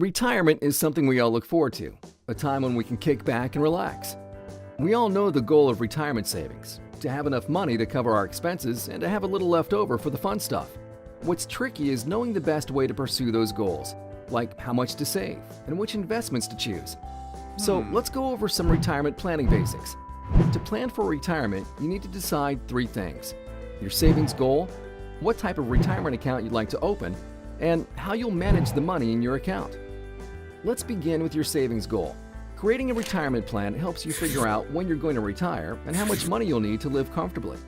Retirement is something we all look forward to, a time when we can kick back and relax. We all know the goal of retirement savings, to have enough money to cover our expenses and to have a little left over for the fun stuff. What's tricky is knowing the best way to pursue those goals, like how much to save and which investments to choose. So let's go over some retirement planning basics. To plan for retirement, you need to decide three things: your savings goal, what type of retirement account you'd like to open, and how you'll manage the money in your account. Let's begin with your savings goal. Creating a retirement plan helps you figure out when you're going to retire and how much money you'll need to live comfortably.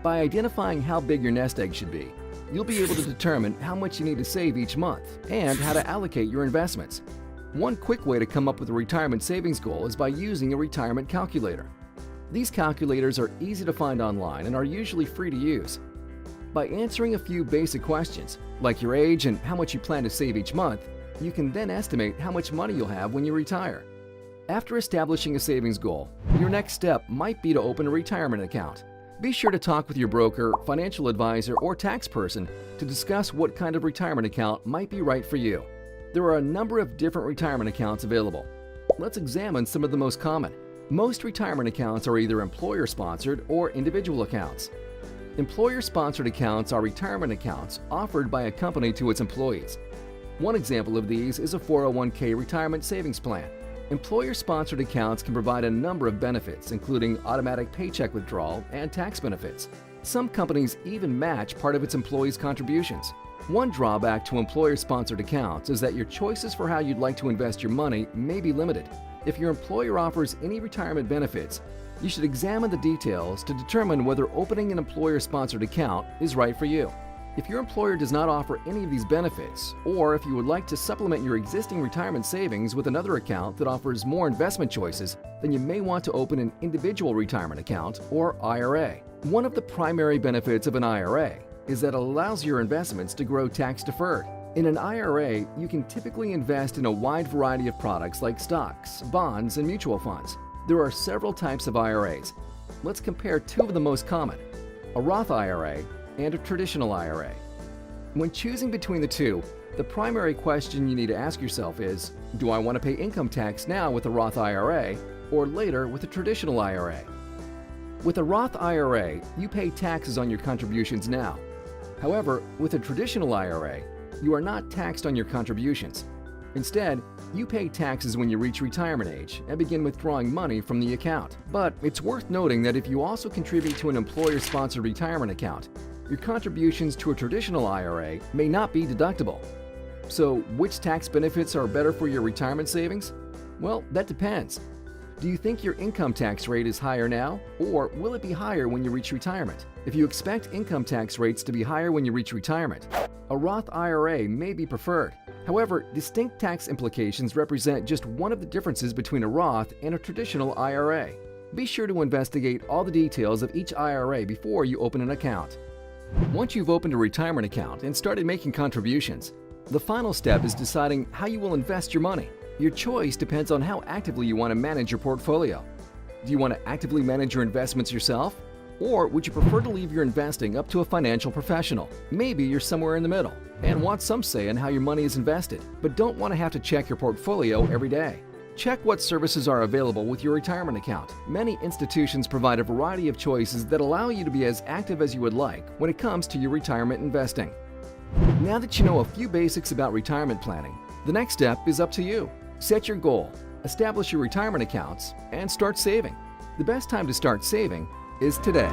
By identifying how big your nest egg should be, you'll be able to determine how much you need to save each month and how to allocate your investments. One quick way to come up with a retirement savings goal is by using a retirement calculator. These calculators are easy to find online and are usually free to use. By answering a few basic questions, like your age and how much you plan to save each month, you can then estimate how much money you'll have when you retire. After establishing a savings goal, your next step might be to open a retirement account. Be sure to talk with your broker, financial advisor, or tax person to discuss what kind of retirement account might be right for you. There are a number of different retirement accounts available. Let's examine some of the most common. Most retirement accounts are either employer-sponsored or individual accounts. Employer-sponsored accounts are retirement accounts offered by a company to its employees. One example of these is a 401k retirement savings plan. Employer-sponsored accounts can provide a number of benefits, including automatic paycheck withdrawal and tax benefits. Some companies even match part of its employees' contributions. One drawback to employer-sponsored accounts is that your choices for how you'd like to invest your money may be limited. If your employer offers any retirement benefits, you should examine the details to determine whether opening an employer-sponsored account is right for you. If your employer does not offer any of these benefits, or if you would like to supplement your existing retirement savings with another account that offers more investment choices, then you may want to open an individual retirement account, or IRA. One of the primary benefits of an IRA is that it allows your investments to grow tax-deferred. In an IRA, you can typically invest in a wide variety of products like stocks, bonds, and mutual funds. There are several types of IRAs. Let's compare two of the most common: a Roth IRA and a traditional IRA. When choosing between the two, the primary question you need to ask yourself is, do I want to pay income tax now with a Roth IRA or later with a traditional IRA? With a Roth IRA, you pay taxes on your contributions now. However, with a traditional IRA, you are not taxed on your contributions. Instead, you pay taxes when you reach retirement age and begin withdrawing money from the account. But it's worth noting that if you also contribute to an employer-sponsored retirement account, your contributions to a traditional IRA may not be deductible. So, which tax benefits are better for your retirement savings? Well, that depends. Do you think your income tax rate is higher now, or will it be higher when you reach retirement? If you expect income tax rates to be higher when you reach retirement, a Roth IRA may be preferred. However, distinct tax implications represent just one of the differences between a Roth and a traditional IRA. Be sure to investigate all the details of each IRA before you open an account. Once you've opened a retirement account and started making contributions, the final step is deciding how you will invest your money. Your choice depends on how actively you want to manage your portfolio. Do you want to actively manage your investments yourself? Or would you prefer to leave your investing up to a financial professional? Maybe you're somewhere in the middle and want some say in how your money is invested, but don't want to have to check your portfolio every day. Check what services are available with your retirement account. Many institutions provide a variety of choices that allow you to be as active as you would like when it comes to your retirement investing. Now that you know a few basics about retirement planning, the next step is up to you. Set your goal, establish your retirement accounts, and start saving. The best time to start saving is today.